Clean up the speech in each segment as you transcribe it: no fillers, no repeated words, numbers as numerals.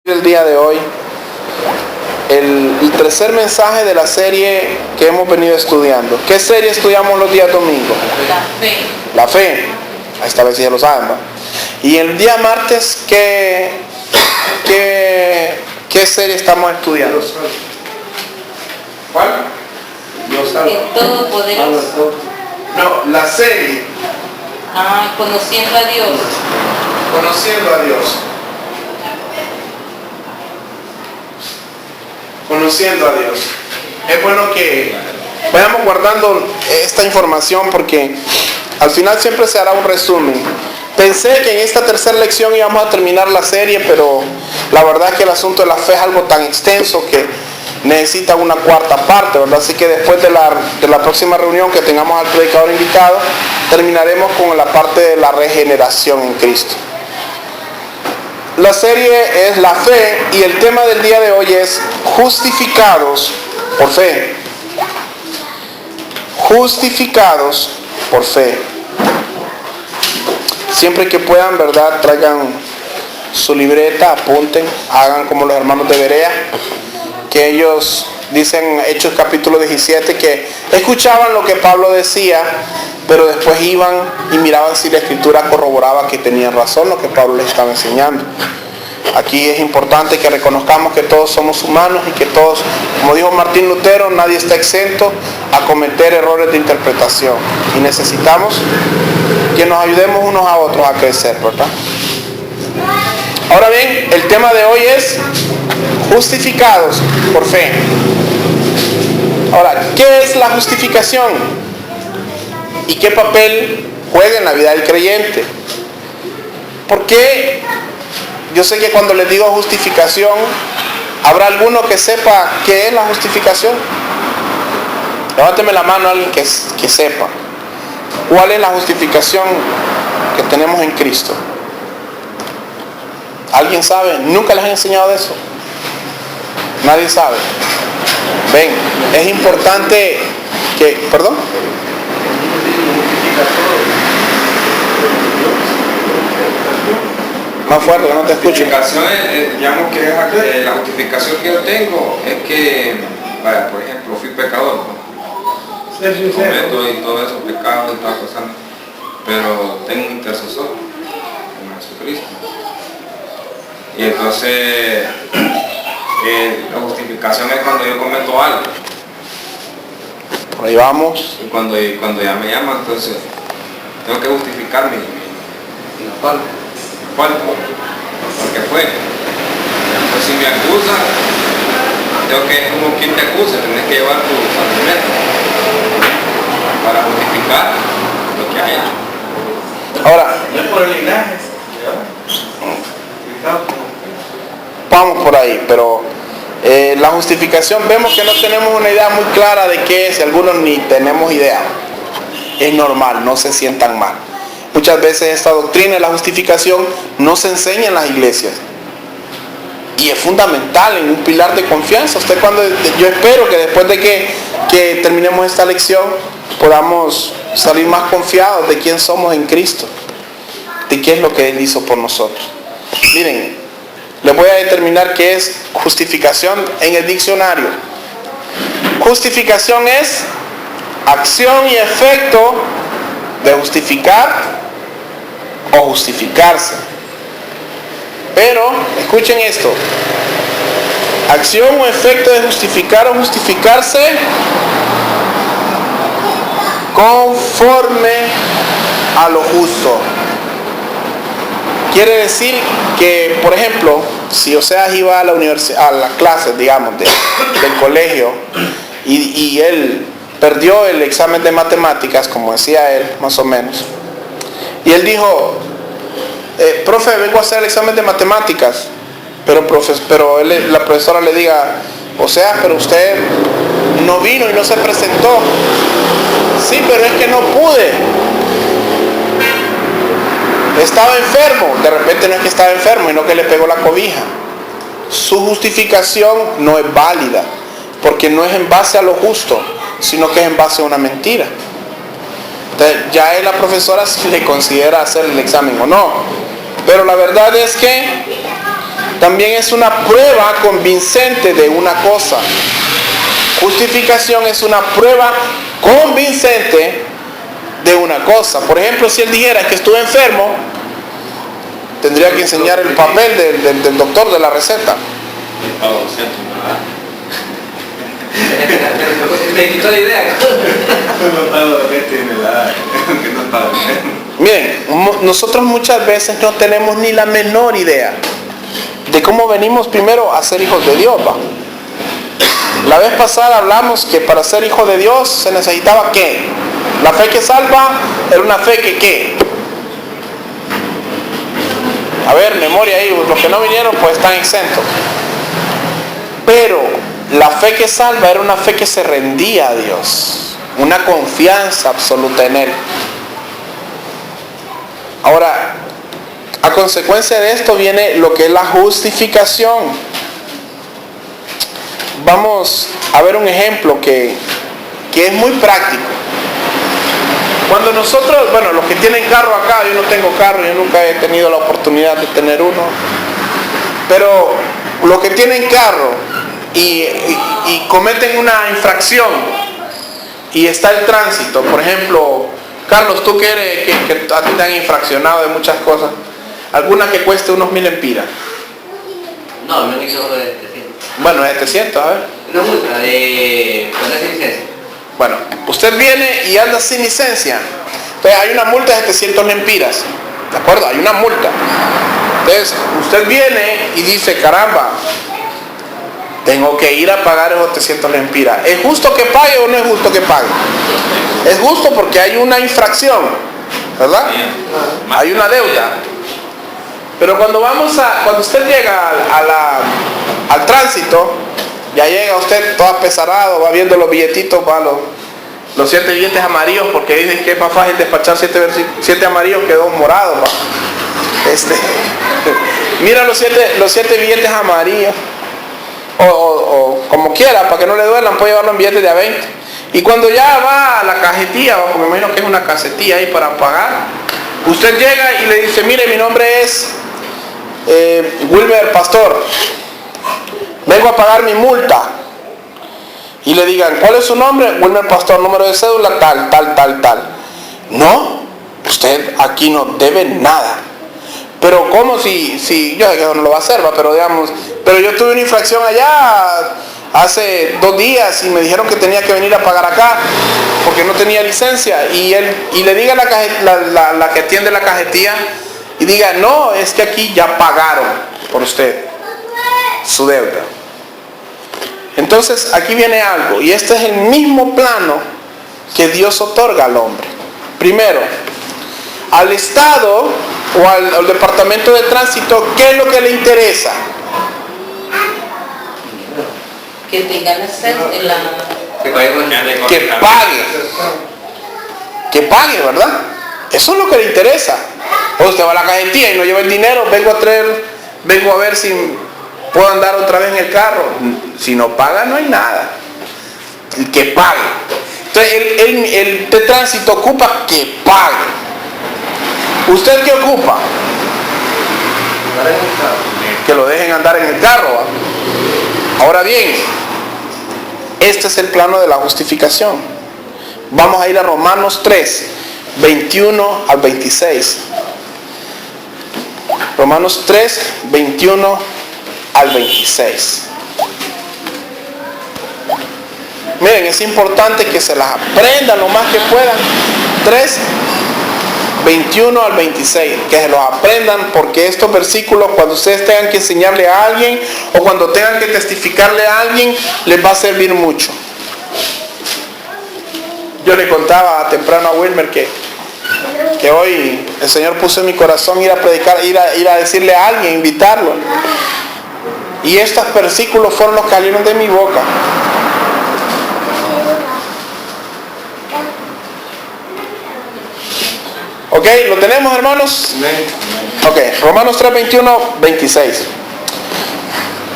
El día de hoy el tercer mensaje de la serie que hemos venido estudiando. ¿Qué serie estudiamos los días domingos? La fe. La fe. Esta vez ya lo saben, ¿va? Y el día martes, ¿qué serie estamos estudiando? ¿Cuál? El Todopoderoso. No, la serie. Conociendo a Dios. Conociendo a Dios. Conociendo a Dios. Es bueno que vayamos guardando esta información porque al final siempre se hará un resumen. Pensé que en esta tercera lección íbamos a terminar la serie, pero la verdad es que el asunto de la fe es algo tan extenso que necesita una cuarta parte, ¿verdad? Así que después de la próxima reunión que tengamos al predicador invitado, terminaremos con la parte de la regeneración en Cristo. La serie es la fe y el tema del día de hoy es justificados por fe. Justificados por fe. Siempre que puedan, ¿verdad? Traigan su libreta, apunten, hagan como los hermanos de Berea, que ellos dicen, Hechos capítulo 17, que escuchaban lo que Pablo decía, pero después iban y miraban si la escritura corroboraba que tenían razón lo que Pablo les estaba enseñando. Aquí es importante que reconozcamos que todos somos humanos y que todos, como dijo Martín Lutero, nadie está exento a cometer errores de interpretación. Y necesitamos que nos ayudemos unos a otros a crecer, ¿verdad? Ahora bien, el tema de hoy es justificados por fe. Ahora, ¿qué es la justificación? ¿Y qué papel juega en la vida del creyente? ¿Por qué? Yo sé que cuando les digo justificación, ¿habrá alguno que sepa qué es la justificación? Levánteme la mano a alguien que sepa. ¿Cuál es la justificación que tenemos en Cristo? ¿Alguien sabe? ¿Nunca les han enseñado de eso? Nadie sabe. Ven, es importante que... ¿Perdón? Más fuerte, que no te escucho. Digamos que la justificación que yo tengo es que, vaya, por ejemplo, fui pecador, cometo y todo eso, pecado y todas cosas, pero tengo un intercesor, como Jesucristo. Y entonces, la justificación es cuando yo cometo algo. Por ahí vamos. Y cuando ya me llaman, entonces, tengo que justificar mi falta. Porque fue. Entonces si me acusan, tengo que, como quien te acusa, tenés que llevar tus argumentos para justificar lo que has hecho. Ahora, no es por el linaje. vamos por ahí, pero la justificación vemos que no tenemos una idea muy clara de qué es, y algunos ni tenemos idea. Es normal, no se sientan mal. Muchas veces esta doctrina de la justificación no se enseña en las iglesias. Y es fundamental, en un pilar de confianza. Yo espero que después de que terminemos esta lección podamos salir más confiados de quién somos en Cristo, de qué es lo que Él hizo por nosotros. Miren, les voy a determinar qué es justificación en el diccionario. Justificación es acción y efecto de justificar o justificarse. Pero, escuchen esto: acción o efecto de justificar o justificarse conforme a lo justo. Quiere decir que, por ejemplo, si Oseas iba a la universidad, a las clases, digamos, del colegio, y él perdió el examen de matemáticas, como decía él, más o menos, y él dijo, profe, vengo a hacer el examen de matemáticas, pero la profesora le diga, pero usted no vino y no se presentó. Sí, pero es que no pude, estaba enfermo. De repente no es que estaba enfermo, sino que le pegó la cobija. Su justificación no es válida, porque no es en base a lo justo, sino que es en base a una mentira. Entonces, ya es la profesora si le considera hacer el examen o no. Pero la verdad es que también es una prueba convincente de una cosa. Justificación es una prueba convincente de una cosa. Por ejemplo, si él dijera que estuve enfermo, tendría que enseñar el papel del doctor de la receta. Me quitó la idea. Miren, nosotros muchas veces no tenemos ni la menor idea de cómo venimos primero a ser hijos de Dios, ¿va? La vez pasada hablamos que para ser hijo de Dios se necesitaba ¿qué? La fe que salva era una fe que ¿qué? A ver, memoria ahí, los que no vinieron pues están exentos. Pero la fe que salva era una fe que se rendía a Dios, una confianza absoluta en Él. Ahora, a consecuencia de esto viene lo que es la justificación. Vamos a ver un ejemplo que es muy práctico. Cuando nosotros, bueno, los que tienen carro acá, yo no tengo carro, yo nunca he tenido la oportunidad de tener uno, pero los que tienen carro y cometen una infracción y está el tránsito, por ejemplo, Carlos, tú que eres, que a ti te han infraccionado de muchas cosas, alguna que cueste unos 1000 lempiras. No, me han hecho de 700. Bueno, de 700, a ver. Una multa de ponerse licencia. Bueno, usted viene y anda sin licencia. Entonces hay una multa de 700 lempiras. ¿De acuerdo? Hay una multa. Entonces usted viene y dice, caramba, tengo que ir a pagar esos 700 lempiras. ¿Es justo que pague o no es justo que pague? Es justo porque hay una infracción, ¿verdad? Hay una deuda. Pero cuando usted llega al tránsito, ya llega usted todo apesarado, va viendo los billetitos, va los 7 billetes amarillos, porque dicen que es más fácil despachar 7 amarillos que 2 morados. Mira los 7 billetes amarillos, o como quiera, para que no le duelan, puede llevarlo en billetes de a 20. Y cuando ya va a la cajetilla, porque me imagino que es una casetilla ahí para pagar, usted llega y le dice, mire, mi nombre es Wilmer Pastor, vengo a pagar mi multa. Y le digan, ¿cuál es su nombre? Wilmer Pastor, número de cédula, tal. No, usted aquí no debe nada. Pero ¿cómo si yo sé que no lo va a hacer, pero yo tuve una infracción allá hace 2 días y me dijeron que tenía que venir a pagar acá porque no tenía licencia, y le diga la que atiende la cajetilla y diga, no, es que aquí ya pagaron por usted su deuda. Entonces aquí viene algo, y este es el mismo plano que Dios otorga al hombre. Primero, al Estado o al Departamento de Tránsito, ¿qué es lo que le interesa? Que tenga la Que pague, ¿verdad? Eso es lo que le interesa. O usted va a la cajetilla y no lleva el dinero, vengo a ver si puedo andar otra vez en el carro. Si no paga, no hay nada. El que pague. Entonces el de tránsito ocupa que pague. ¿Usted qué ocupa? Que lo dejen andar en el carro, ¿va? Ahora bien, este es el plano de la justificación. Vamos a ir a Romanos 3, 21 al 26. Romanos 3, 21 al 26. Miren, es importante que se las aprendan lo más que puedan. 3, 21 al 26, que se los aprendan, porque estos versículos, cuando ustedes tengan que enseñarle a alguien o cuando tengan que testificarle a alguien, les va a servir mucho. Yo le contaba temprano a Wilmer que hoy el Señor puso en mi corazón ir a predicar, ir a decirle a alguien, invitarlo, y estos versículos fueron los que salieron de mi boca. Ok, ¿lo tenemos, hermanos? Ok, Romanos 3, 21, 26.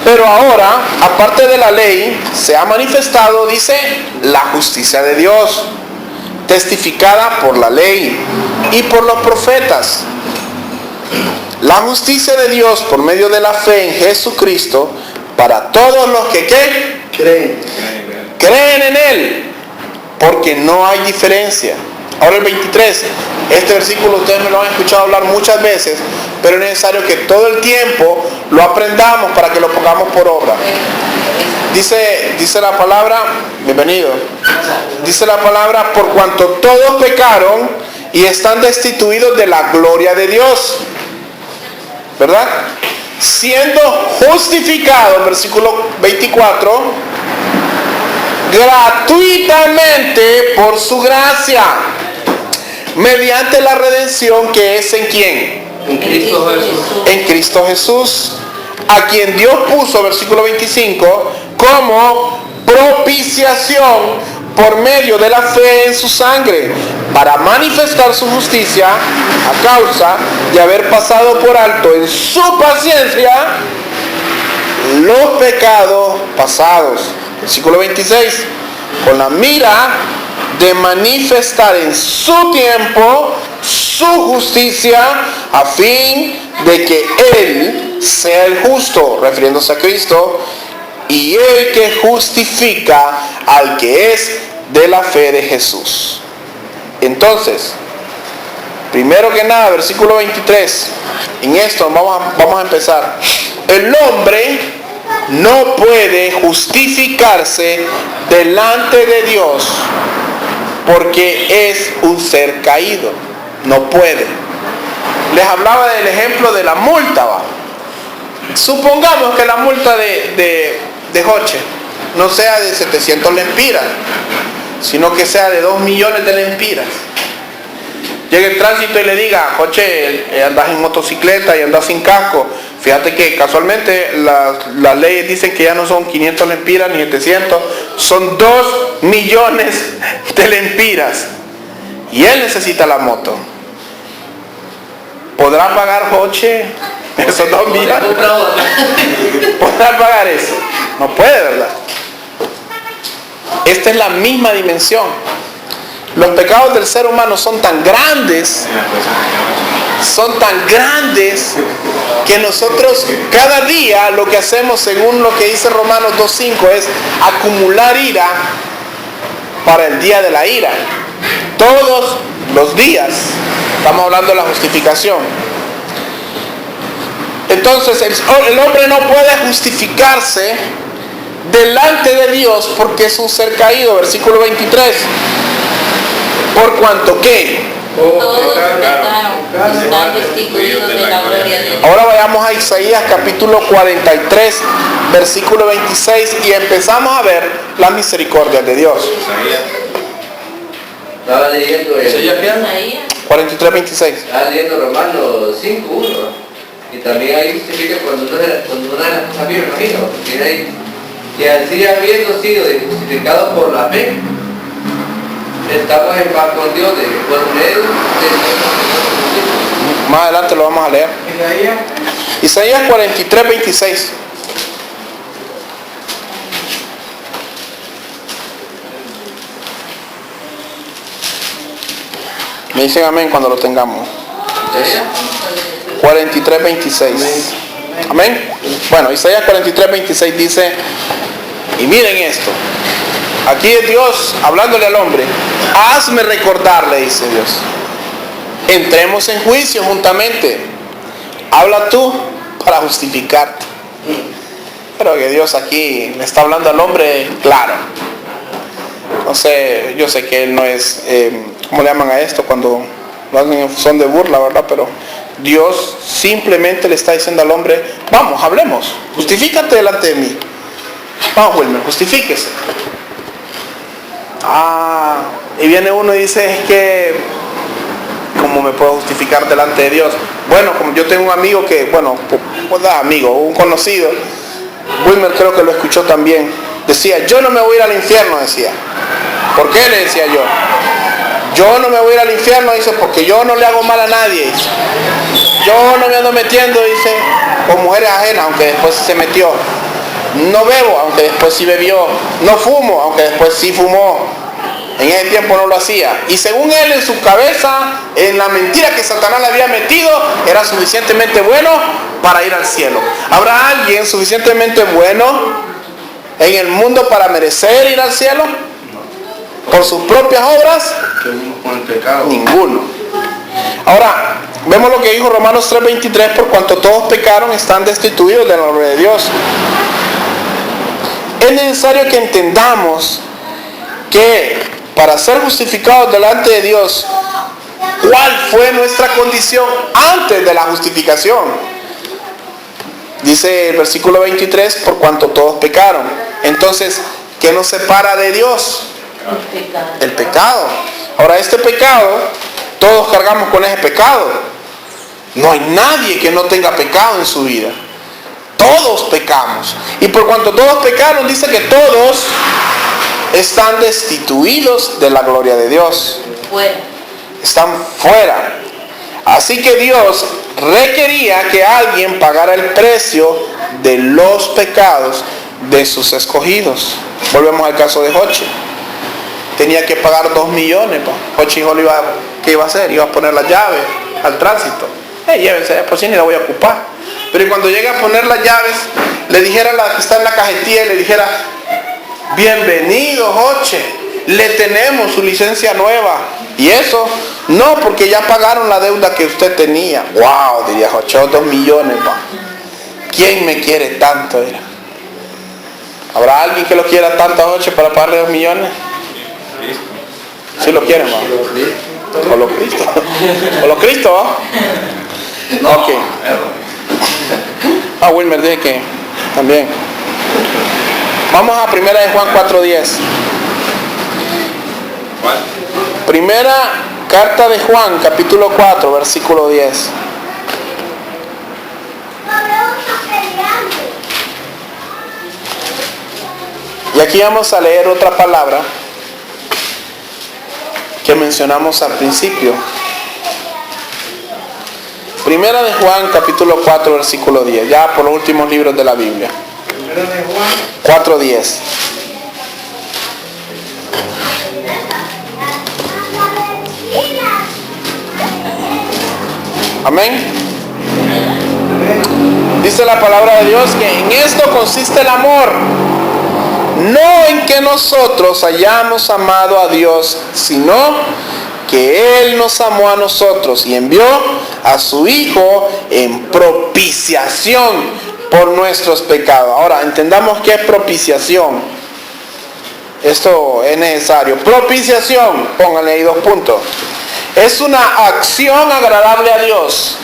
Pero ahora, aparte de la ley, se ha manifestado, dice, la justicia de Dios, testificada por la ley y por los profetas. La justicia de Dios por medio de la fe en Jesucristo para todos los que ¿qué? Creen en Él, porque no hay diferencia. Ahora el 23, este versículo ustedes me lo han escuchado hablar muchas veces, pero es necesario que todo el tiempo lo aprendamos para que lo pongamos por obra. Dice la palabra, bienvenido, dice la palabra, por cuanto todos pecaron y están destituidos de la gloria de Dios, ¿verdad? Siendo justificados, versículo 24, gratuitamente por su gracia, mediante la redención que es ¿en quién? En Cristo Jesús. En Cristo Jesús, a quien Dios puso, versículo 25, como propiciación por medio de la fe en su sangre, para manifestar su justicia a causa de haber pasado por alto en su paciencia los pecados pasados. Versículo 26, con la mira de manifestar en su tiempo su justicia, a fin de que Él sea el justo, refiriéndose a Cristo, y el que justifica al que es de la fe de Jesús. Entonces, primero que nada, versículo 23, en esto vamos a empezar. El hombre no puede justificarse delante de Dios porque es un ser caído. No puede. Les hablaba del ejemplo de la multa, ¿va? Supongamos que la multa de Joche no sea de 700 lempiras, sino que sea de 2 millones de lempiras. Llegue el tránsito y le diga, Joche, andas en motocicleta y andas sin casco. Fíjate que casualmente las leyes dicen que ya no son 500 lempiras ni 700, son 2 millones de lempiras. Y él necesita la moto. ¿Podrá pagar Joche esos 2 millones? ¿Podrá pagar eso? No puede, ¿verdad? Esta es la misma dimensión. Los pecados del ser humano son tan grandes que nosotros cada día lo que hacemos, según lo que dice Romanos 2.5, es acumular ira para el día de la ira. Todos los días. Estamos hablando de la justificación. Entonces el hombre no puede justificarse delante de Dios porque es un ser caído. Versículo 23. Por cuanto que Todos pecaron, están destituidos de la gloria de Dios. ahora vayamos a Isaías capítulo 43 versículo 26 y empezamos a ver las misericordias de Dios. Estaba leyendo Isaías 43, 26. Estaba leyendo Romanos 5:1. Y también ahí justifica cuando una de las cosas bien, me imagino. Tiene ahí que así habiendo sido justificados por la fe, estamos en paz con Dios por medio de Más adelante lo vamos a leer. Isaías 43, 26. Me dicen amén cuando lo tengamos. 43, 26. Amén. Bueno, Isaías 43, 26 dice, y miren esto. Aquí es Dios hablándole al hombre. Hazme recordar, le dice Dios. Entremos en juicio juntamente. Habla tú para justificarte. Pero que Dios aquí le está hablando al hombre claro. Entonces, yo sé que él no es, ¿cómo le llaman a esto? Cuando lo hacen en son de burla, ¿verdad? Pero Dios simplemente le está diciendo al hombre, vamos, hablemos, justifícate delante de mí. Vamos, Wilmer, justifíquese. Y viene uno y dice, es que, ¿cómo me puedo justificar delante de Dios? Bueno, como yo tengo un amigo que, bueno, pues amigo, un conocido, Wilmer creo que lo escuchó también, decía, yo no me voy a ir al infierno, decía. ¿Por qué? Le decía yo. Yo no me voy a ir al infierno, dice, porque yo no le hago mal a nadie, dice. Yo no me ando metiendo, dice, con mujeres ajenas, aunque después se metió. No bebo, aunque después sí bebió. No fumo, aunque después sí fumó. En ese tiempo no lo hacía. Y según él, en su cabeza, en la mentira que Satanás le había metido, era suficientemente bueno para ir al cielo. ¿Habrá alguien suficientemente bueno en el mundo para merecer ir al cielo? ¿Por sus propias obras? Con el pecado. Ninguno. Ahora, vemos lo que dijo Romanos 3:23, por cuanto todos pecaron, están destituidos de la gloria de Dios. Es necesario que entendamos que para ser justificados delante de Dios, ¿cuál fue nuestra condición antes de la justificación? Dice el versículo 23, por cuanto todos pecaron. Entonces, ¿qué nos separa de Dios? El pecado. Ahora, este pecado, todos cargamos con ese pecado. No hay nadie que no tenga pecado en su vida. Todos pecamos. Y por cuanto todos pecaron, dice que todos están destituidos de la gloria de Dios. Están fuera. Así que Dios requería que alguien pagara el precio de los pecados de sus escogidos. Volvemos al caso de Jochi. Tenía que pagar 2 millones. Jochi dijo, ¿qué iba a hacer? Iba a poner la llave al tránsito. Llévense, por si ni la voy a ocupar. Pero cuando llegue a poner las llaves, le dijera a la que está en la cajetilla, y le dijera, bienvenido, Joche, le tenemos su licencia nueva. ¿Y eso? No, porque ya pagaron la deuda que usted tenía. Wow, diría Joche, 2 millones, pa. ¿Quién me quiere tanto? Era. ¿Habrá alguien que lo quiera tanto a Joche para pagarle 2 millones? Si lo quieren, pa. O lo Cristo. O lo Cristo, ¿va? Ok. Wilmer dice que también. Vamos a 1 de Juan 4:10. ¿Cuál? Primera carta de Juan, capítulo 4, versículo 10. Y aquí vamos a leer otra palabra que mencionamos al principio. Primera de Juan, capítulo 4, versículo 10. Ya por los últimos libros de la Biblia. Primera de Juan 4:10. Amén. Dice la palabra de Dios que en esto consiste el amor. No en que nosotros hayamos amado a Dios, sino que Él nos amó a nosotros y envió a su Hijo en propiciación por nuestros pecados. Ahora, entendamos qué es propiciación. Esto es necesario. Propiciación, pónganle ahí 2 puntos. Es una acción agradable a Dios.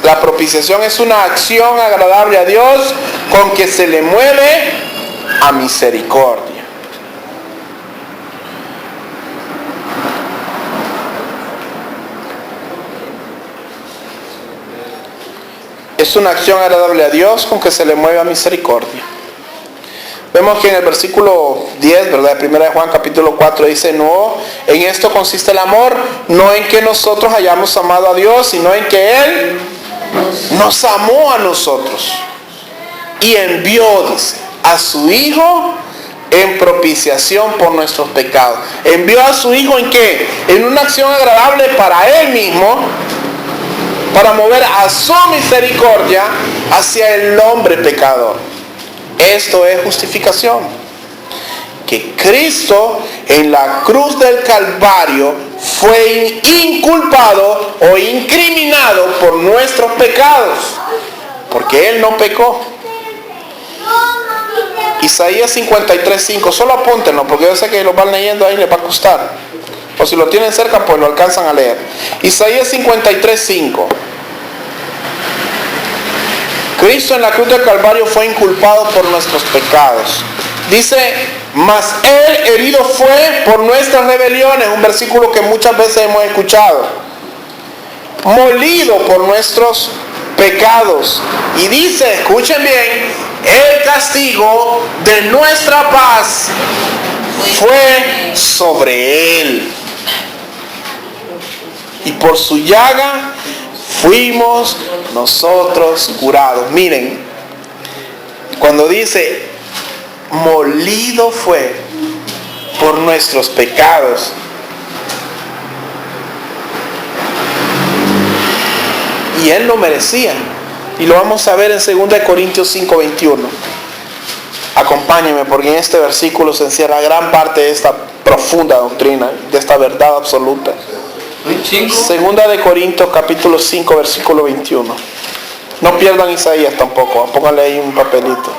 La propiciación es una acción agradable a Dios con que se le mueve a misericordia. Es una acción agradable a Dios con que se le mueve a misericordia. Vemos que en el versículo 10, ¿verdad? De 1 de Juan capítulo 4 dice, no, en esto consiste el amor, no en que nosotros hayamos amado a Dios, sino en que Él nos amó a nosotros y envió, dice, a su Hijo en propiciación por nuestros pecados. Envió a su Hijo ¿en qué? En una acción agradable para Él mismo, para mover a su misericordia hacia el hombre pecador. Esto es justificación. Que Cristo en la cruz del Calvario fue inculpado o incriminado por nuestros pecados, porque Él no pecó. Isaías 53:5, solo apúntenlo porque yo sé que lo van leyendo ahí, les va a costar. O si lo tienen cerca, pues lo alcanzan a leer. Isaías 53:5. Cristo en la cruz del Calvario fue inculpado por nuestros pecados. Dice, mas Él herido fue por nuestras rebeliones. Un versículo que muchas veces hemos escuchado. Molido por nuestros pecados. Y dice, escuchen bien, el castigo de nuestra paz fue sobre Él. Y por su llaga fuimos nosotros curados. Miren, cuando dice molido fue por nuestros pecados. Y Él lo merecía. Y lo vamos a ver en 2 Corintios 5:21. Acompáñenme, porque en este versículo se encierra gran parte de esta profunda doctrina, de esta verdad absoluta. 2 Corintios capítulo 5, versículo 21. No pierdan Isaías tampoco, pónganle ahí un papelito.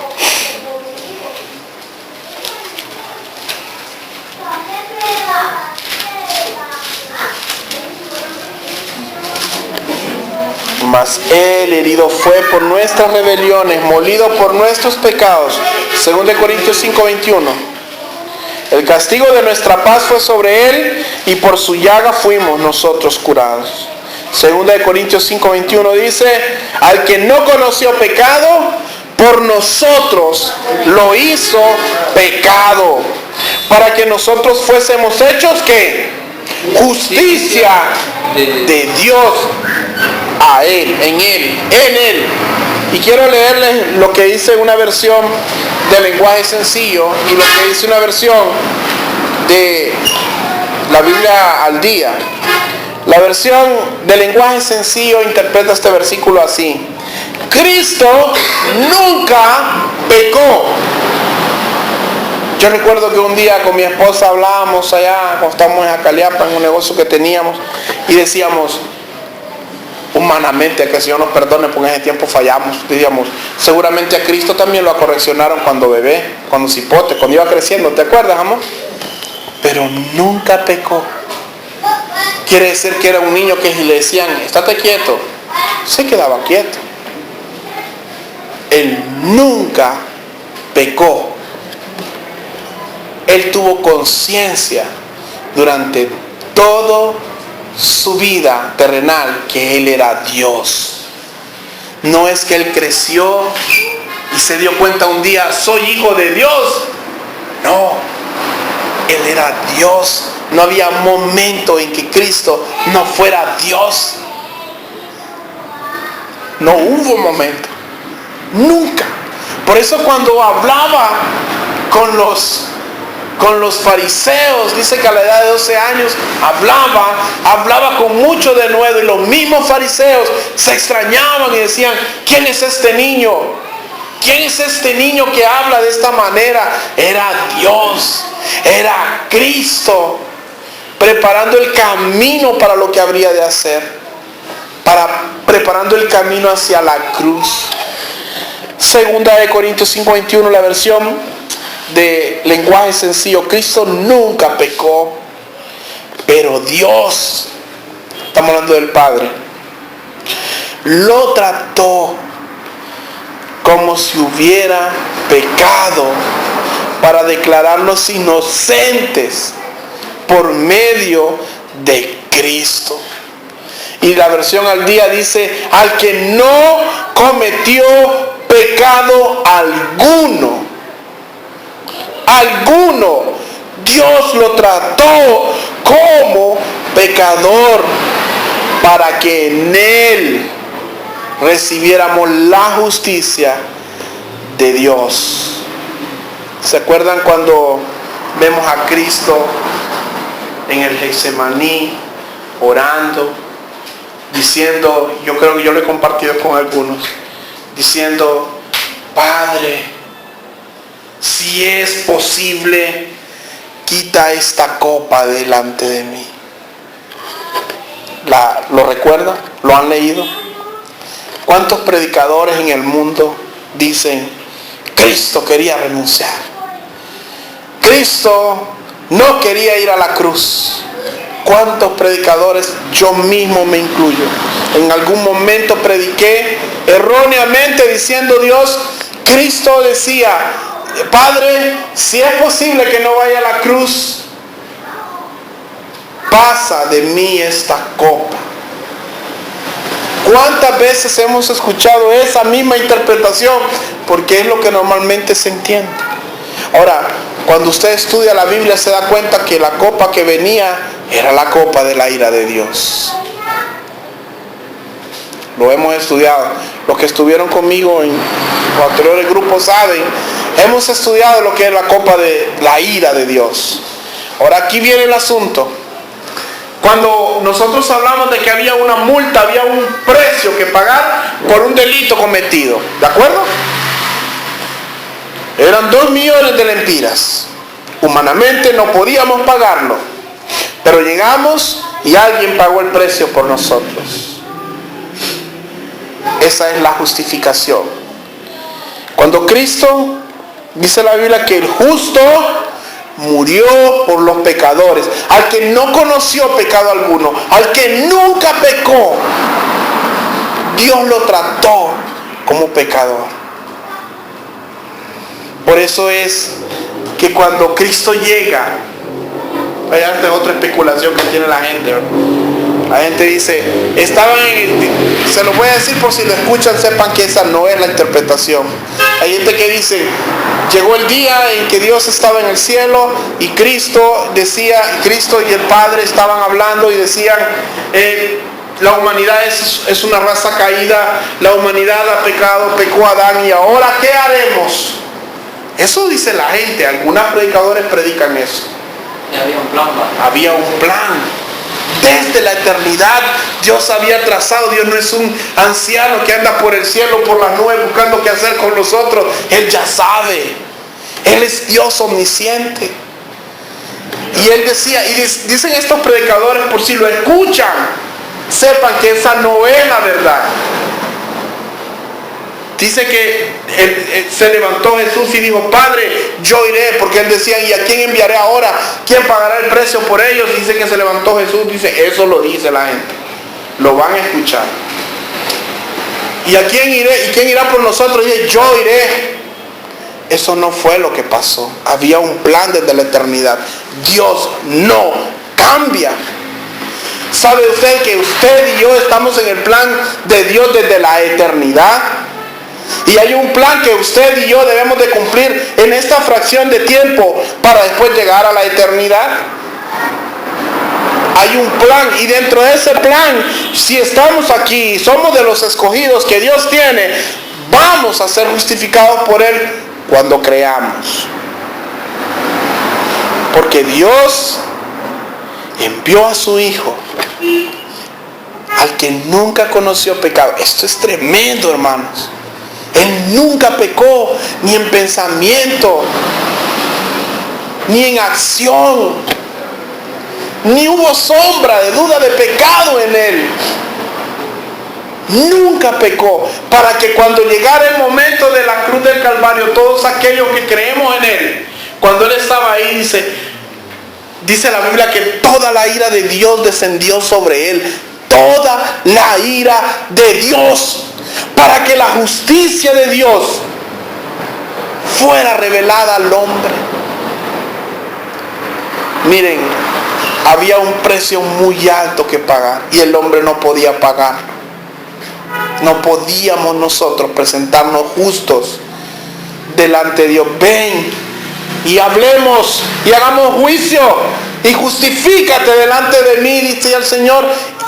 Mas Él herido fue por nuestras rebeliones, molido por nuestros pecados. 2 Corintios 5:21. El castigo de nuestra paz fue sobre Él, y por su llaga fuimos nosotros curados. 2 Corintios 5:21 dice: al que no conoció pecado, por nosotros lo hizo pecado, para que nosotros fuésemos hechos ¿qué? Justicia de Dios a Él, en Él. Y quiero leerles lo que dice una versión de lenguaje sencillo y lo que dice una versión de la Biblia al día. La versión de lenguaje sencillo interpreta este versículo así: Cristo nunca pecó. Yo recuerdo que un día con mi esposa hablábamos allá, cuando estábamos en Acaliapa, en un negocio que teníamos, y decíamos, humanamente, que el Señor nos perdone, porque en ese tiempo fallamos, decíamos, seguramente a Cristo también lo acorreccionaron cuando bebé, cuando cipote, cuando iba creciendo, ¿te acuerdas, amor? Pero nunca pecó. Quiere decir que era un niño que le decían, estate quieto, se quedaba quieto. Él nunca pecó. Él tuvo conciencia durante todo su vida terrenal que Él era Dios. No es que Él creció y se dio cuenta un día, soy hijo de Dios. No, Él era Dios. No había momento en que Cristo no fuera Dios. No hubo momento. Nunca. Por eso cuando hablaba con los fariseos, dice que a la edad de 12 años hablaba con mucho denuedo, y los mismos fariseos se extrañaban y decían, ¿quién es este niño? ¿Quién es este niño que habla de esta manera? Era Dios, era Cristo, preparando el camino para lo que habría de hacer, preparando el camino hacia la cruz. 2 Corintios 5:21, la versión de lenguaje sencillo: Cristo nunca pecó, pero Dios, estamos hablando del Padre, lo trató como si hubiera pecado, para declararnos inocentes por medio de Cristo. Y la versión al día dice: al que no cometió pecado alguno, Dios lo trató como pecador, para que en Él recibiéramos la justicia de Dios. ¿Se acuerdan cuando vemos a Cristo en el Getsemaní orando, diciendo, yo creo que yo lo he compartido con algunos, diciendo, Padre, si es posible, quita esta copa delante de mí? ¿Lo recuerdan? ¿Lo han leído? ¿Cuántos predicadores en el mundo dicen, Cristo quería renunciar? Cristo no quería ir a la cruz. ¿Cuántos predicadores, yo mismo me incluyo, en algún momento prediqué erróneamente diciendo, Dios, Cristo decía, Padre, si es posible que no vaya a la cruz, pasa de mí esta copa? ¿Cuántas veces hemos escuchado esa misma interpretación? Porque es lo que normalmente se entiende. Ahora, cuando usted estudia la Biblia se da cuenta que la copa que venía era la copa de la ira de Dios. Lo hemos estudiado. Los que estuvieron conmigo en los anteriores grupos saben Hemos estudiado lo que es la copa de la ira de Dios. Ahora aquí viene el asunto. Cuando nosotros hablamos de que había una multa, había un precio que pagar por un delito cometido, ¿de acuerdo? Eran 2 millones de lempiras. Humanamente no podíamos pagarlo, pero llegamos y alguien pagó el precio por nosotros. Esa es la justificación. Cuando Cristo, dice la Biblia, que el justo murió por los pecadores, al que no conoció pecado alguno, al que nunca pecó, Dios lo trató como pecador. Por eso es que cuando Cristo llega, esta es otra especulación que tiene la gente, ¿no? La gente dice, se lo voy a decir por si lo escuchan, sepan que esa no es la interpretación. Hay gente que dice, llegó el día en que Dios estaba en el cielo y Cristo y el Padre estaban hablando y decían, la humanidad es una raza caída, la humanidad ha pecado, pecó Adán, y ahora ¿qué haremos? Eso dice la gente, algunos predicadores predican eso. Y había un plan, ¿va? Había un plan. Desde la eternidad Dios había trazado. Dios no es un anciano que anda por el cielo, por las nubes, buscando qué hacer con nosotros. Él ya sabe. Él es Dios omnisciente. Y él decía, y dicen estos predicadores, por si lo escuchan, sepan que esa no es la verdad. Dice que se levantó Jesús y dijo, Padre, yo iré, porque él decía, ¿y a quién enviaré ahora? ¿Quién pagará el precio por ellos? Dice que se levantó Jesús, dice, eso lo dice la gente. Lo van a escuchar. ¿Y a quién iré? ¿Y quién irá por nosotros? Dice, yo iré. Eso no fue lo que pasó. Había un plan desde la eternidad. Dios no cambia. ¿Sabe usted que usted y yo estamos en el plan de Dios desde la eternidad? Y hay un plan que usted y yo debemos de cumplir en esta fracción de tiempo para después llegar a la eternidad. Hay un plan, y dentro de ese plan, si estamos aquí, somos de los escogidos que Dios tiene, vamos a ser justificados por Él cuando creamos. Porque Dios envió a su Hijo, al que nunca conoció pecado. Esto es tremendo, hermanos. Él nunca pecó, ni en pensamiento, ni en acción, ni hubo sombra de duda de pecado en él. Nunca pecó, para que cuando llegara el momento de la cruz del Calvario, todos aquellos que creemos en él, cuando él estaba ahí, dice la Biblia que toda la ira de Dios descendió sobre él. Toda la ira de Dios, para que la justicia de Dios fuera revelada al hombre. Miren, había un precio muy alto que pagar y el hombre no podía pagar. No podíamos nosotros presentarnos justos delante de Dios. Ven y hablemos y hagamos juicio y justifícate delante de mí, dice el Señor.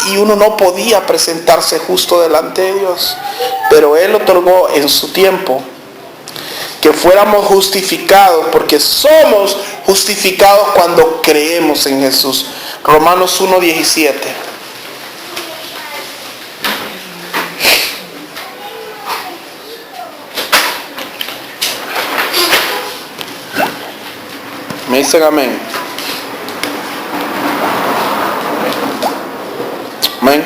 Y uno no podía presentarse justo delante de Dios, pero Él otorgó en su tiempo que fuéramos justificados, porque somos justificados cuando creemos en Jesús. Romanos 1:17. Me dicen amén. Amén.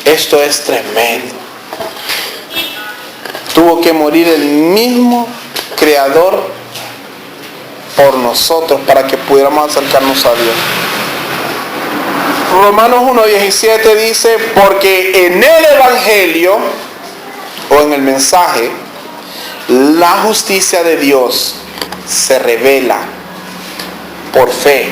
Esto es tremendo. Tuvo que morir el mismo Creador por nosotros para que pudiéramos acercarnos a Dios. Romanos 1:17 dice, porque en el Evangelio, o en el mensaje, la justicia de Dios se revela por fe.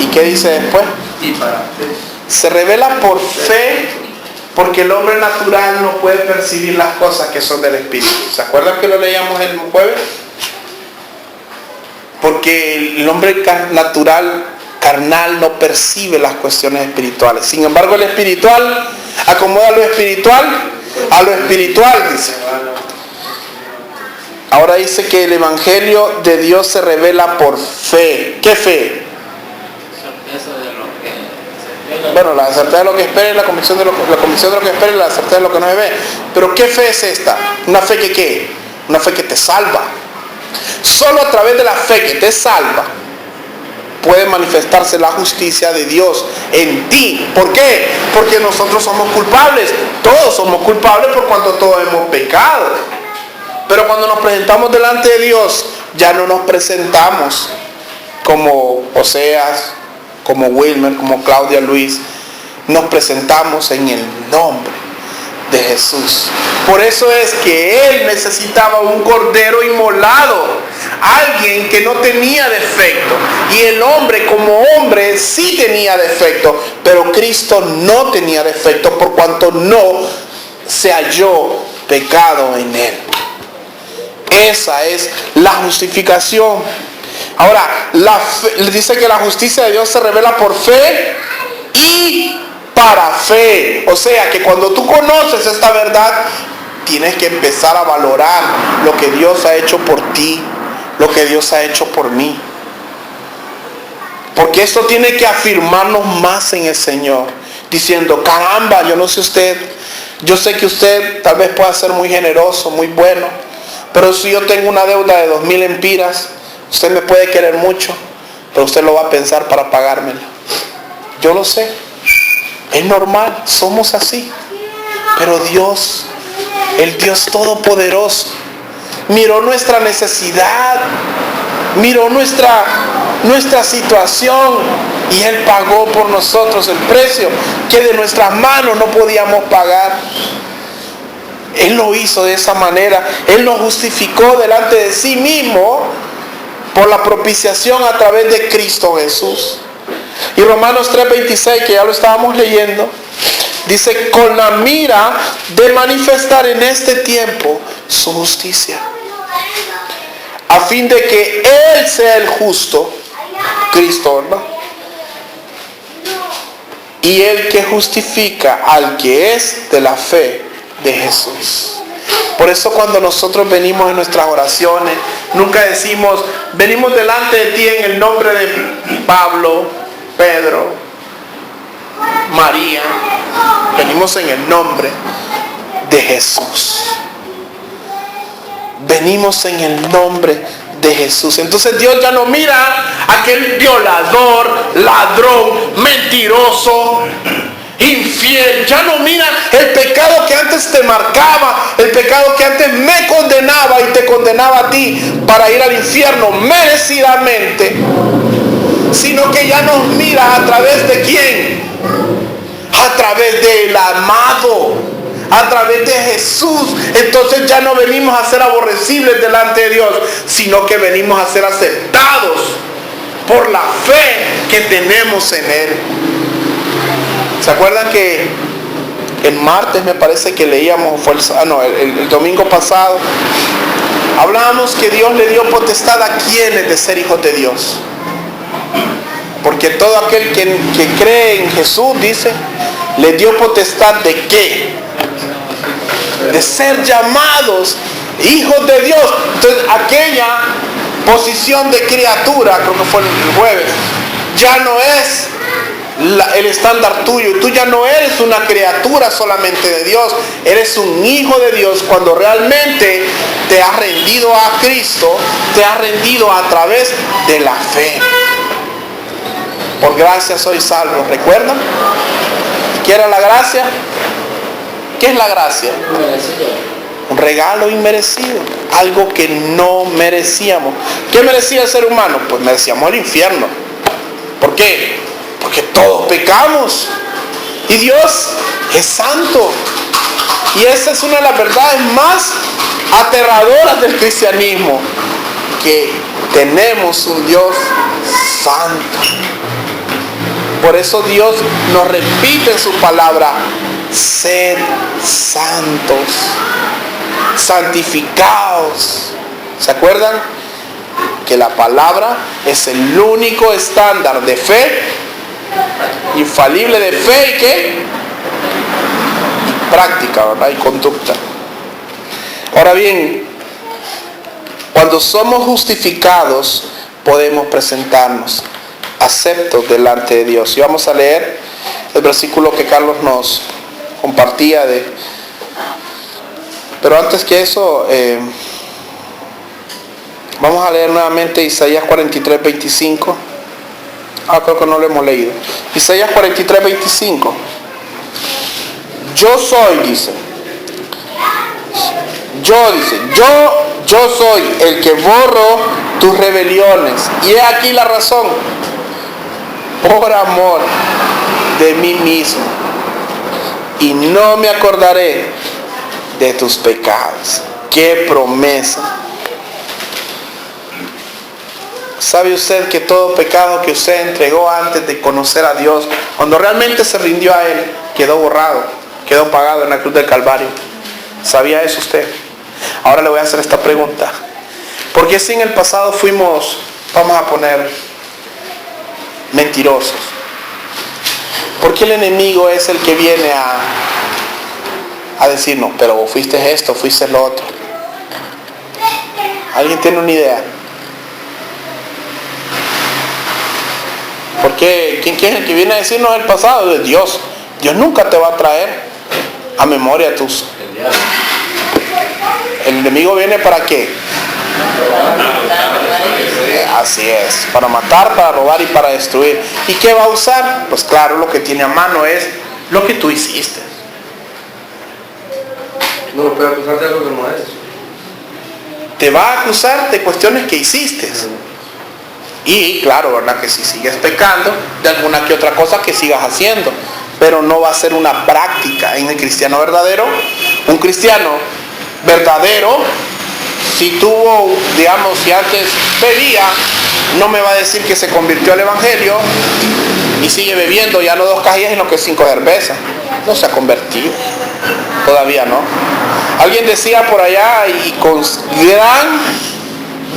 ¿Y qué dice después? Y para fe. Se revela por fe, porque el hombre natural no puede percibir las cosas que son del Espíritu. ¿Se acuerdan que lo leíamos el jueves? Porque el hombre natural, carnal, no percibe las cuestiones espirituales. Sin embargo, el espiritual Acomoda lo espiritual a lo espiritual, dice. Ahora dice que el evangelio de Dios se revela por fe. ¿Qué fe? Bueno, la certeza de lo que espera y la convicción de lo que espera y la certeza de lo que no se ve. Pero ¿qué fe es esta? Una fe que ¿qué? Una fe que te salva. Solo a través de la fe que te salva puede manifestarse la justicia de Dios en ti. ¿Por qué? Porque nosotros somos culpables. Todos somos culpables por cuanto todos hemos pecado. Pero cuando nos presentamos delante de Dios, ya no nos presentamos como Oseas, como Wilmer, como Claudia Luis. Nos presentamos en el nombre de Jesús. Por eso es que Él necesitaba un cordero inmolado, alguien que no tenía defecto. Y el hombre como hombre sí tenía defecto, pero Cristo no tenía defecto por cuanto no se halló pecado en Él. Esa es la justificación. Ahora, dice que la justicia de Dios se revela por fe y para fe. O sea que cuando tú conoces esta verdad, tienes que empezar a valorar lo que Dios ha hecho por ti, lo que Dios ha hecho por mí. Porque esto tiene que afirmarnos más en el Señor, diciendo, caramba, yo no sé usted, yo sé que usted tal vez pueda ser muy generoso, muy bueno, pero si yo tengo una deuda de 2,000 empiras, usted me puede querer mucho, pero usted lo va a pensar para pagármela. Yo lo sé. Es normal, somos así. Pero Dios, el Dios Todopoderoso, miró nuestra necesidad, miró nuestra situación y Él pagó por nosotros el precio que de nuestras manos no podíamos pagar. Él lo hizo de esa manera. Él nos justificó delante de sí mismo por la propiciación a través de Cristo Jesús. Y Romanos 3:26, que ya lo estábamos leyendo, dice, con la mira de manifestar en este tiempo su justicia, a fin de que Él sea el justo, Cristo, ¿no? Y el que justifica al que es de la fe de Jesús. Por eso cuando nosotros venimos en nuestras oraciones, nunca decimos, venimos delante de ti en el nombre de Pablo, Pedro, María. Venimos en el nombre de Jesús. Venimos en el nombre de Jesús. Entonces Dios ya no mira a aquel violador, ladrón, mentiroso, infiel. Ya no mira el pecado que antes te marcaba, el pecado que antes me condenaba y te condenaba a ti para ir al infierno merecidamente, sino que ya nos mira a través de quién, a través del amado, a través de Jesús. Entonces ya no venimos a ser aborrecibles delante de Dios, sino que venimos a ser aceptados por la fe que tenemos en Él. ¿Se acuerdan que el martes me parece que leíamos, el domingo pasado, hablábamos que Dios le dio potestad a quienes de ser hijos de Dios? Porque todo aquel que cree en Jesús, dice, le dio potestad de ¿qué? De ser llamados hijos de Dios. Entonces aquella posición de criatura, creo que fue el jueves, ya no es el estándar tuyo. Tú ya no eres una criatura solamente de Dios, eres un hijo de Dios cuando realmente te has rendido a Cristo, te has rendido a través de la fe. Por gracia soy salvo. ¿Recuerdan? ¿Qué era la gracia? ¿Qué es la gracia? Un regalo inmerecido, algo que no merecíamos. ¿Qué merecía el ser humano? Pues merecíamos el infierno. ¿Por qué? Porque todos pecamos y Dios es santo. Y esa es una de las verdades más aterradoras del cristianismo, que tenemos un Dios santo. Por eso Dios nos repite en su palabra, sed santos, santificados. ¿Se acuerdan? Que la palabra es el único estándar de fe, infalible de fe y ¿qué? práctica, ¿verdad? Y conducta. Ahora bien, cuando somos justificados, podemos presentarnos aceptos delante de Dios. Y vamos a leer el versículo que Carlos nos compartía pero antes que eso, vamos a leer nuevamente Isaías 43, 25. Creo que no lo hemos leído. Isaías 43, 25. Yo soy, dice. Yo soy el que borro tus rebeliones. Y he aquí la razón. Por amor de mí mismo. Y no me acordaré de tus pecados. ¡Qué promesa! ¿Sabe usted que todo pecado que usted entregó antes de conocer a Dios, cuando realmente se rindió a Él, quedó borrado, quedó pagado en la cruz del Calvario? ¿Sabía eso usted? Ahora le voy a hacer esta pregunta. ¿Por qué si en el pasado fuimos, vamos a poner, mentirosos? ¿Por qué el enemigo es el que viene a decirnos, pero vos fuiste esto, fuiste lo otro? ¿Alguien tiene una idea? Porque ¿quién es el que viene a decirnos el pasado? Dios. Dios nunca te va a traer a memoria tus... ¿El enemigo viene para qué? Así es, para matar, para robar y para destruir. ¿Y qué va a usar? Pues claro, lo que tiene a mano es lo que tú hiciste. No lo puede acusar de algo que no es. Te va a acusar de cuestiones que hiciste. Y claro, ¿verdad? Que si sigues pecando, de alguna que otra cosa que sigas haciendo. Pero no va a ser una práctica en el cristiano verdadero. Un cristiano verdadero, si tuvo, digamos, si antes bebía, no me va a decir que se convirtió al evangelio y sigue bebiendo ya no 2 cajas, sino que 5 cervezas. No se ha convertido. Todavía no. Alguien decía por allá y con gran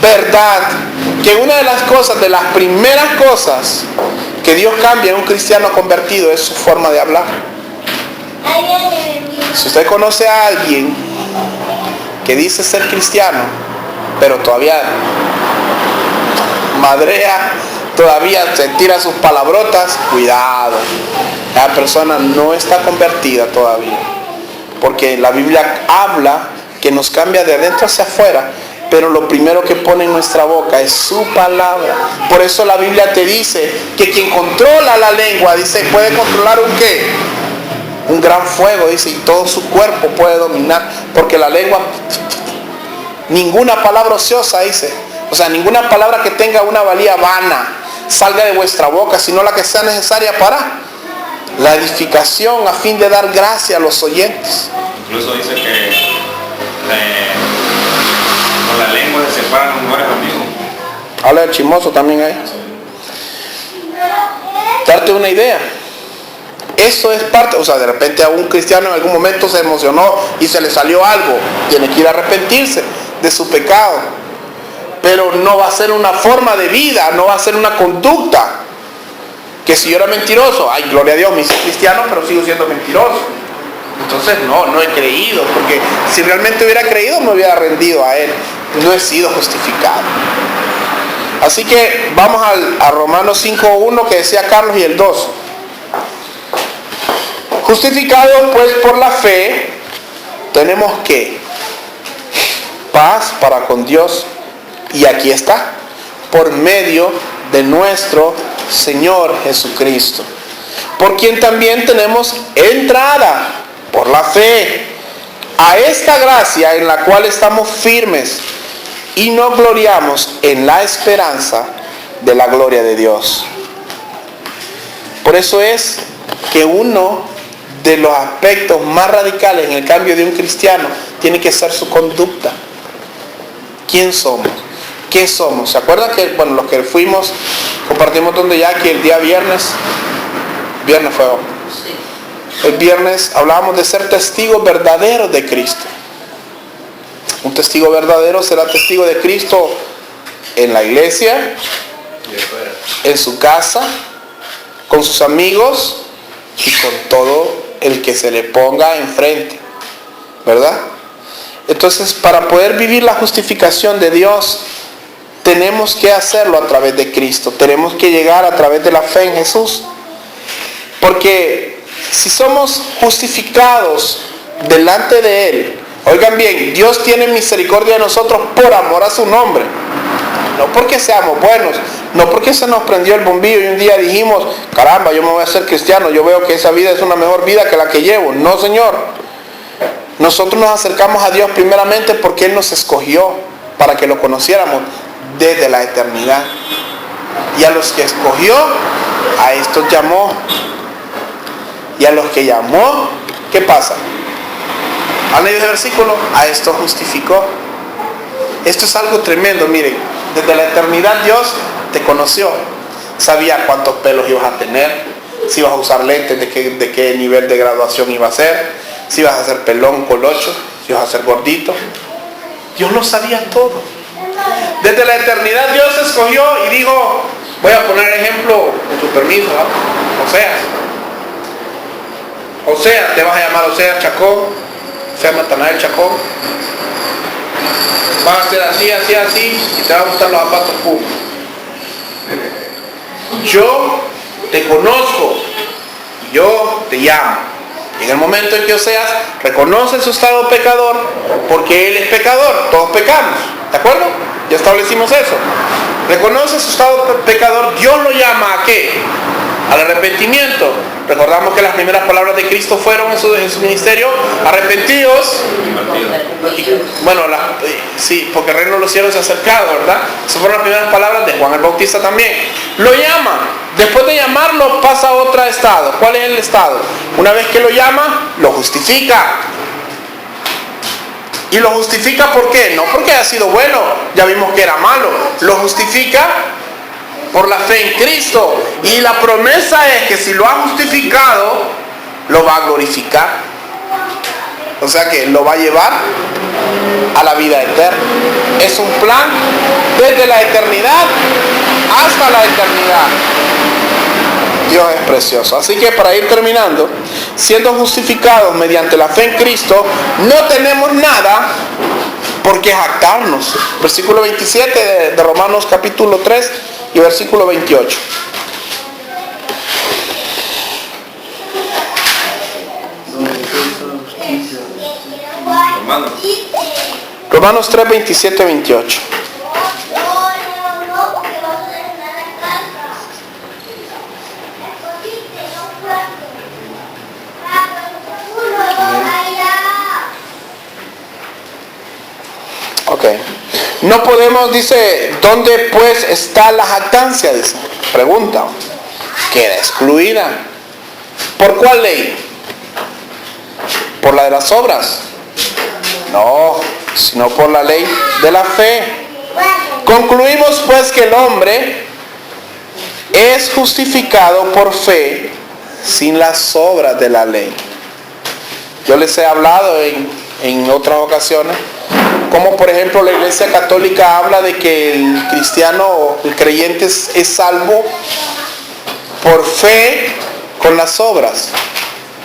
verdad que una de las cosas, de las primeras cosas que Dios cambia en un cristiano convertido es su forma de hablar. Si usted conoce a alguien que dice ser cristiano, pero todavía madrea, todavía se tira sus palabrotas, cuidado, la persona no está convertida todavía, porque la Biblia habla que nos cambia de adentro hacia afuera, pero lo primero que pone en nuestra boca es su palabra. Por eso la Biblia te dice que quien controla la lengua, dice, puede controlar un qué, un gran fuego, dice, y todo su cuerpo puede dominar, porque la lengua, ninguna palabra ociosa, dice, o sea, ninguna palabra que tenga una valía vana salga de vuestra boca, sino la que sea necesaria para la edificación, a fin de dar gracia a los oyentes. Incluso dice que con la lengua se separan los mejores amigos. Habla del chismoso también ahí. Darte una idea. Eso es parte, o sea, de repente a un cristiano en algún momento se emocionó y se le salió algo. Tiene que ir a arrepentirse de su pecado. Pero no va a ser una forma de vida, no va a ser una conducta. Que si yo era mentiroso, ay, gloria a Dios, me hice cristiano, pero sigo siendo mentiroso. Entonces no he creído, porque si realmente hubiera creído me hubiera rendido a Él. No he sido justificado. Así que vamos a Romanos 5.1 que decía Carlos y el 2. Justificados pues por la fe, tenemos que paz para con Dios, y aquí está, por medio de nuestro Señor Jesucristo, por quien también tenemos entrada por la fe a esta gracia en la cual estamos firmes y nos gloriamos en la esperanza de la gloria de Dios. Por eso es que uno de los aspectos más radicales en el cambio de un cristiano tiene que ser su conducta. ¿Quién somos? ¿Qué somos? ¿Se acuerdan que, bueno, los que fuimos, compartimos donde ya que el día viernes fue hoy? Sí. El viernes hablábamos de ser testigos verdaderos de Cristo. Un testigo verdadero será testigo de Cristo en la iglesia, en su casa, con sus amigos y con todo el que se le ponga enfrente, ¿verdad? Entonces, para poder vivir la justificación de Dios, tenemos que hacerlo a través de Cristo. Tenemos que llegar a través de la fe en Jesús. Porque si somos justificados delante de Él, oigan bien, Dios tiene misericordia de nosotros por amor a su nombre. No porque seamos buenos, no porque se nos prendió el bombillo y un día dijimos, caramba, yo me voy a hacer cristiano, yo veo que esa vida es una mejor vida que la que llevo. No, Señor. Nosotros nos acercamos a Dios primeramente porque Él nos escogió para que lo conociéramos desde la eternidad. Y a los que escogió, a estos llamó. Y a los que llamó, ¿qué pasa? ¿Han leído el versículo? A estos justificó. Esto es algo tremendo, miren. Desde la eternidad Dios te conoció. Sabía cuántos pelos ibas a tener, si ibas a usar lentes, de qué nivel de graduación ibas a ser, si ibas a ser pelón, colocho, si ibas a ser gordito. Dios lo sabía todo. Desde la eternidad Dios escogió y dijo, voy a poner ejemplo, con su permiso, ¿no? Oseas, te vas a llamar Oseas Chacón, Oseas Natanael Chacón. Van a ser así, así, así, y te van a gustar los zapatos puros. Yo te conozco, yo te llamo. Y en el momento en que Oseas reconoce su estado pecador, porque él es pecador, todos pecamos, ¿de acuerdo? Ya establecimos eso. Reconoce su estado pecador, Dios lo llama ¿a qué? Al arrepentimiento. Recordamos que las primeras palabras de Cristo fueron en su ministerio, arrepentidos. Bueno, sí, porque el reino de los cielos se ha acercado, ¿verdad? Esas fueron las primeras palabras de Juan el Bautista también. Lo llama. Después de llamarlo pasa a otro estado. ¿Cuál es el estado? Una vez que lo llama, lo justifica. ¿Y lo justifica por qué? No porque haya sido bueno, ya vimos que era malo. Lo justifica por la fe en Cristo. Y la promesa es que si lo ha justificado, lo va a glorificar. O sea que lo va a llevar a la vida eterna. Es un plan desde la eternidad hasta la eternidad. Dios es precioso. Así que para ir terminando, siendo justificados mediante la fe en Cristo, no tenemos nada por qué jactarnos. Versículo 27 de Romanos capítulo 3 y versículo 28. Romanos 3, 27, 28. Ok. No podemos, dice, ¿dónde pues está la jactancia? Dice, pregunta. Queda excluida. ¿Por cuál ley? ¿Por la de las obras? No, sino por la ley de la fe. Concluimos pues que el hombre es justificado por fe sin las obras de la ley. Yo les he hablado en otras ocasiones, como por ejemplo la Iglesia Católica habla de que el cristiano, el creyente es salvo por fe con las obras.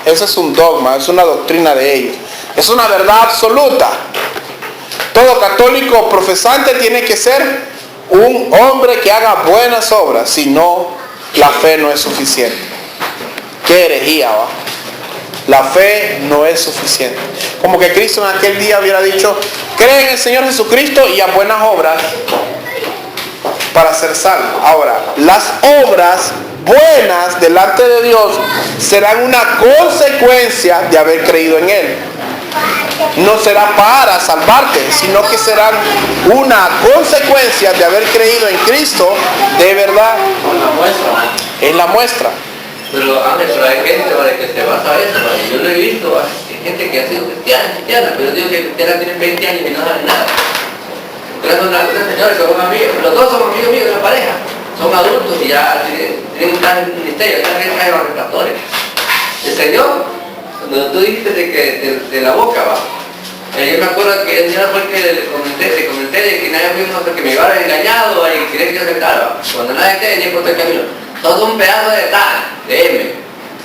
Eso es un dogma, es una doctrina de ellos. Es una verdad absoluta. Todo católico profesante tiene que ser un hombre que haga buenas obras, si no, la fe no es suficiente. Qué herejía, ¿va? La fe no es suficiente. Como que Cristo en aquel día hubiera dicho, cree en el Señor Jesucristo y a buenas obras para ser salvo. Ahora, las obras buenas delante de Dios serán una consecuencia de haber creído en Él. No será para salvarte, sino que serán una consecuencia de haber creído en Cristo de verdad. Es la muestra. Pero Ángel, pero hay gente para que se basa a eso, ¿vale? Yo lo he visto, hay gente que ha sido cristiana, pero digo que cristiana tienen 20 años y no saben nada. Entonces son tres señores que son amigos, los dos son amigos míos de la pareja, son adultos y ya tienen un traje en el ministerio, están en traje de los refractores. El Señor, cuando tú dijiste de la boca, va. Yo me acuerdo que el Señor fue el que le comenté de que nadie fue porque me iba engañado y quería que yo aceptara. Cuando nadie te venía por el camino. Todo un pedazo de tal, de M.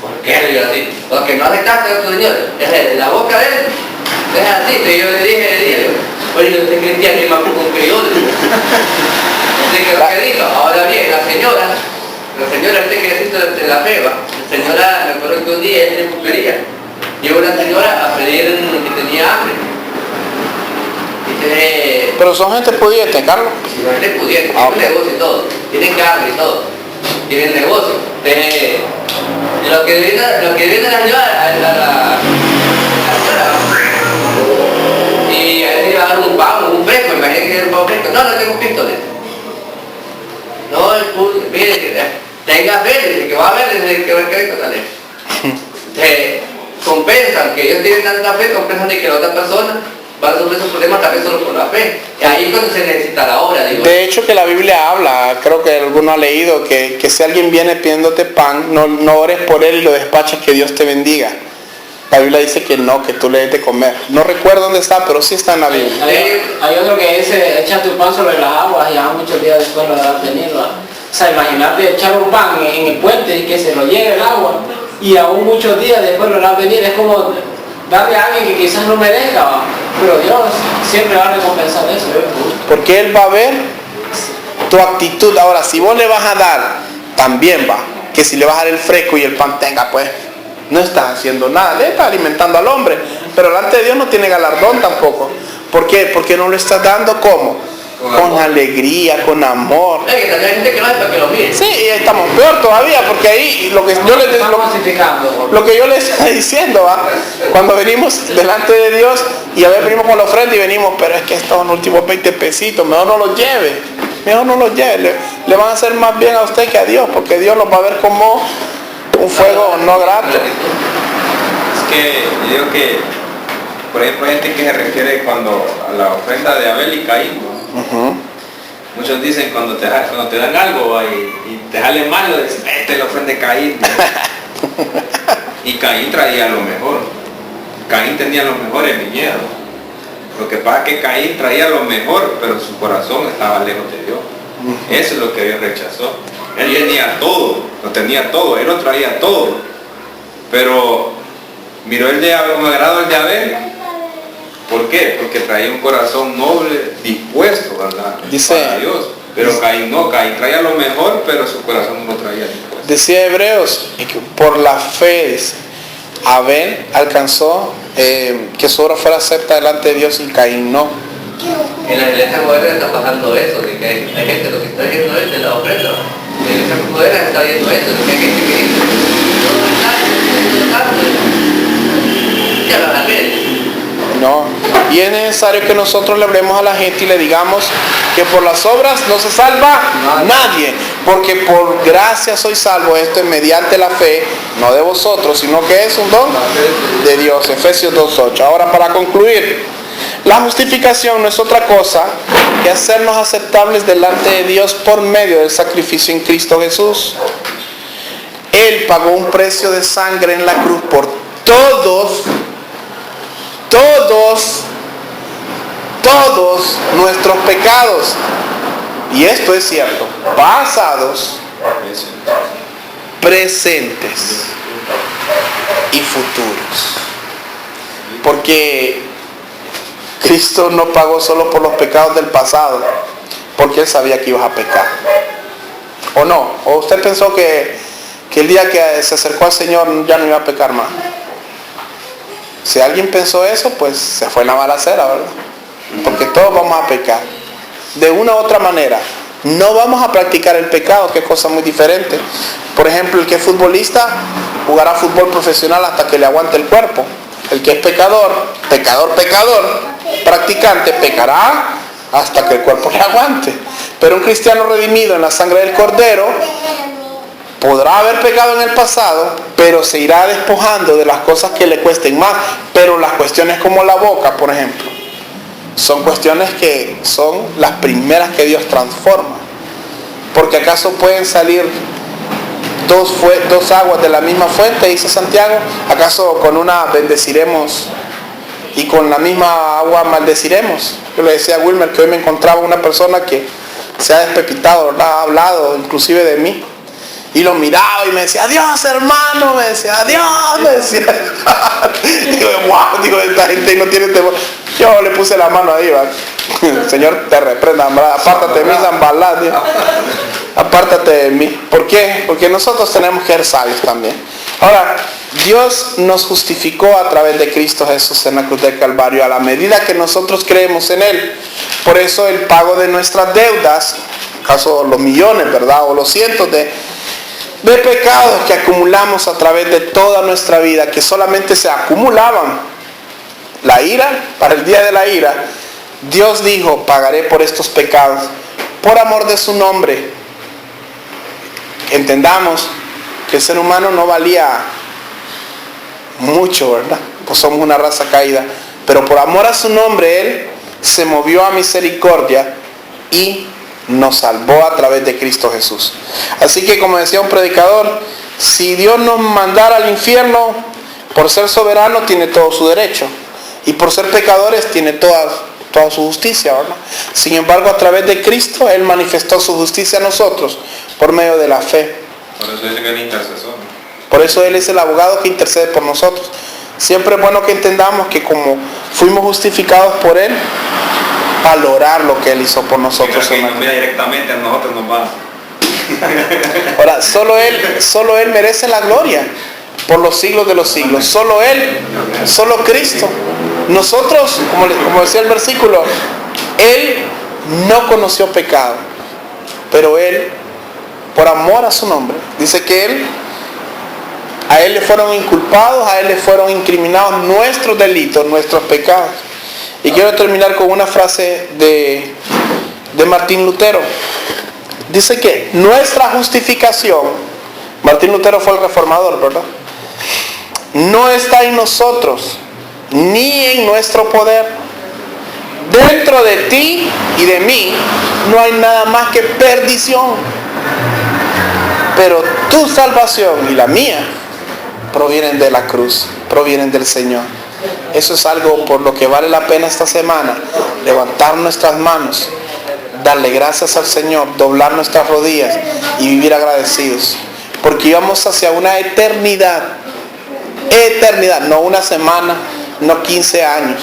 ¿Por qué? Yo así, porque no aceptaste a tu Señor, es la boca de él, es así, pero yo le dije, oye, yo soy cristiano y me acuerdo con criollo. Así que lo que dijo, ahora bien, la señora, este que necesita de la fe, la señora, me acuerdo que un día ella tiene pulpería, llegó una señora a pedir que tenía hambre. Pero son gente pudiente, Carlos. Si no gente pudiente, tienen Okay. negocio y todo, tienen carne y todo, tienen negocio. Lo que viene a ayudar a la y a él iba a dar un pan, un fresco, imagínate que era un pan fresco. No tengo pistoles. No, mire, tenga fe, dice que va a ver, dice que va a querer dale. Compensan, que ellos tienen tanta fe, compensan de que la otra persona va a resolver sus problemas tal vez solo por la fe. Y ahí es cuando se necesita la obra, digo. De hecho que la Biblia habla, creo que alguno ha leído, que si alguien viene pidiéndote pan, no ores por él y lo despaches, que Dios te bendiga. La Biblia dice que no, que tú le des de comer. No recuerdo dónde está, pero sí está en la Biblia. Hay otro que dice, echa tu pan sobre las aguas y ya muchos días después lo darás venir. O sea, imagínate echar un pan en el puente y que se lo lleve el agua y aún muchos días después lo darás venir. Es como darle a alguien que quizás no merezca, ¿va? Pero Dios siempre va a recompensar eso. Porque Él va a ver tu actitud. Ahora, si vos le vas a dar, también va. Que si le vas a dar el fresco y el pan tenga, pues no estás haciendo nada, le estás alimentando al hombre, pero delante de Dios no tiene galardón tampoco. ¿Por qué? Porque no lo estás dando ¿cómo? Con alegría, con amor. Es que también hay gente que no es para que lo mire. Sí, y estamos peor todavía, porque ahí lo que yo les estoy diciendo, ¿va? Cuando venimos delante de Dios y a ver venimos con la ofrenda y venimos, pero es que estos son los últimos 20 pesitos, mejor no los lleve, le van a hacer más bien a usted que a Dios, porque Dios los va a ver como un fuego no grato. Es que yo digo que, por ejemplo, hay gente que se refiere cuando a la ofrenda de Abel y Caín, ¿no? Muchos dicen cuando te dan algo y te sale mal, dicen, esta es la ofrenda de Caín, ¿no? Y Caín traía lo mejor. Caín tenía los mejores viñedos. Lo que pasa es que Caín traía lo mejor, pero su corazón estaba lejos de Dios. Eso es lo que Dios rechazó. Él tenía todo, lo tenía todo, él lo traía todo. Pero miró el de Abel, me agradó el de Abel. ¿Por qué? Porque traía un corazón noble, dispuesto, ¿verdad? Para Dios. Pero Caín no, Caín traía lo mejor, pero su corazón no lo traía dispuesto. Decía Hebreos, que por la fe Abel alcanzó que su obra fuera acepta delante de Dios y Caín no. En la iglesia moderna está pasando eso, de que hay gente lo que está viendo es de la ofrenda. En la iglesia moderna está viendo eso, de que hay gente que dice, ya lo van a ver. No, y es necesario que nosotros le hablemos a la gente y le digamos que por las obras no se salva nadie, porque por gracia soy salvo. Esto es mediante la fe, no de vosotros, sino que es un don de Dios. Efesios 2:8. Ahora, para concluir, la justificación no es otra cosa que hacernos aceptables delante de Dios por medio del sacrificio en Cristo Jesús. Él pagó un precio de sangre en la cruz por todos nuestros pecados. Y esto es cierto, pasados, presentes y futuros. Porque Cristo no pagó solo por los pecados del pasado, porque Él sabía que ibas a pecar. ¿O no? ¿O usted pensó que el día que se acercó al Señor ya no iba a pecar más? Si alguien pensó eso, pues se fue en la balacera, ¿verdad? Porque todos vamos a pecar. De una u otra manera. No vamos a practicar el pecado, que es cosa muy diferente. Por ejemplo, el que es futbolista jugará fútbol profesional hasta que le aguante el cuerpo. El que es pecador, practicante, pecará hasta que el cuerpo le aguante. Pero un cristiano redimido en la sangre del Cordero podrá haber pecado en el pasado, pero se irá despojando de las cosas que le cuesten más. Pero las cuestiones como la boca, por ejemplo, son cuestiones que son las primeras que Dios transforma. Porque ¿acaso pueden salir dos aguas de la misma fuente, dice Santiago? ¿Acaso con una bendeciremos y con la misma agua maldeciremos? Yo le decía a Wilmer que hoy me encontraba una persona que se ha despepitado, ¿verdad? Ha hablado inclusive de mí. Y lo miraba y me decía, adiós hermano, me decía, adiós, me decía. Digo, wow, digo, esta gente no tiene temor. Yo le puse la mano ahí, ¿va? Señor, te reprenda, apártate de mí, Zambalá, tío. Apártate de mí. ¿Por qué? Porque nosotros tenemos que ser sabios también. Ahora, Dios nos justificó a través de Cristo Jesús en la cruz del Calvario a la medida que nosotros creemos en Él. Por eso el pago de nuestras deudas, acaso los millones, ¿verdad? O los cientos de pecados que acumulamos a través de toda nuestra vida, que solamente se acumulaban. La ira, para el día de la ira, Dios dijo, pagaré por estos pecados, por amor de su nombre. Entendamos que el ser humano no valía mucho, ¿verdad? Pues somos una raza caída, pero por amor a su nombre, Él se movió a misericordia y nos salvó a través de Cristo Jesús. Así que, como decía un predicador, si Dios nos mandara al infierno, por ser soberano tiene todo su derecho, y por ser pecadores tiene toda su justicia, ¿verdad? Sin embargo, a través de Cristo Él manifestó su justicia a nosotros por medio de la fe. Por eso dice que es el intercesor. Por eso Él es el abogado que intercede por nosotros. Siempre es bueno que entendamos que como fuimos justificados por Él, valorar lo que Él hizo por nosotros. Que nos mira directamente a nosotros nos va. Ahora, solo Él merece la gloria por los siglos de los siglos. Solo Él, solo Cristo. Nosotros, como decía el versículo, Él no conoció pecado, pero Él, por amor a su nombre, dice que a Él le fueron inculpados, a Él le fueron incriminados nuestros delitos, nuestros pecados. Y quiero terminar con una frase de Martín Lutero. Dice que nuestra justificación, Martín Lutero fue el reformador, ¿verdad? No está en nosotros, ni en nuestro poder. Dentro de ti y de mí no hay nada más que perdición. Pero tu salvación y la mía provienen de la cruz, provienen del Señor. Eso es algo por lo que vale la pena esta semana levantar nuestras manos, darle gracias al Señor, doblar nuestras rodillas y vivir agradecidos, porque íbamos hacia una eternidad, no una semana, no 15 años,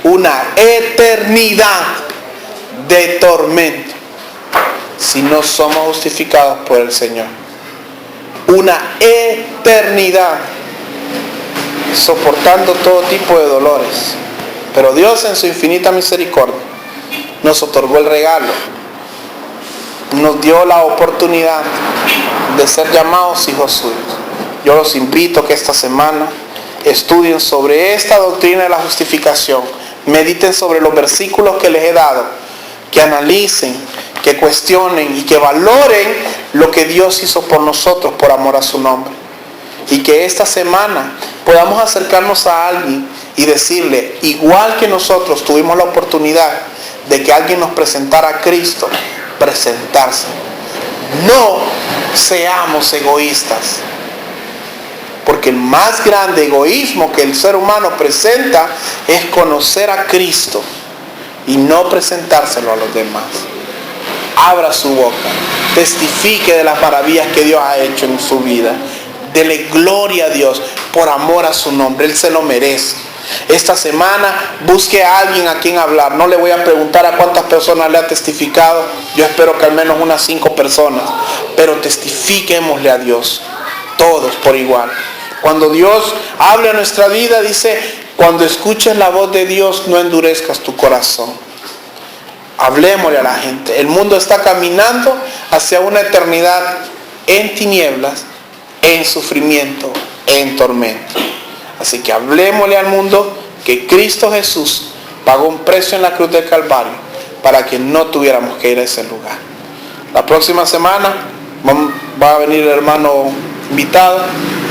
una eternidad de tormento si no somos justificados por el Señor. Una eternidad soportando todo tipo de dolores. Pero Dios en su infinita misericordia nos otorgó el regalo, nos dio la oportunidad de ser llamados hijos suyos. Yo los invito a que esta semana estudien sobre esta doctrina de la justificación, mediten sobre los versículos que les he dado, que analicen, que cuestionen y que valoren lo que Dios hizo por nosotros por amor a su nombre. Y que esta semana podamos acercarnos a alguien y decirle, igual que nosotros tuvimos la oportunidad de que alguien nos presentara a Cristo, presentarse. No seamos egoístas, porque el más grande egoísmo que el ser humano presenta es conocer a Cristo y no presentárselo a los demás. Abra su boca, testifique de las maravillas que Dios ha hecho en su vida. Dele gloria a Dios por amor a su nombre. Él se lo merece. Esta semana busque a alguien a quien hablar. No le voy a preguntar a cuántas personas le ha testificado. Yo espero que al menos unas 5 personas. Pero testifiquémosle a Dios. Todos por igual. Cuando Dios habla en nuestra vida, dice, cuando escuches la voz de Dios, no endurezcas tu corazón. Hablemosle a la gente. El mundo está caminando hacia una eternidad en tinieblas, en sufrimiento, en tormento. Así que hablemosle al mundo que Cristo Jesús pagó un precio en la cruz del Calvario para que no tuviéramos que ir a ese lugar. La próxima semana va a venir el hermano invitado,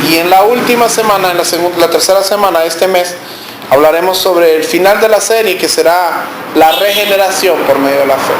y en la última semana, en la tercera semana de este mes, hablaremos sobre el final de la serie, que será la regeneración por medio de la fe.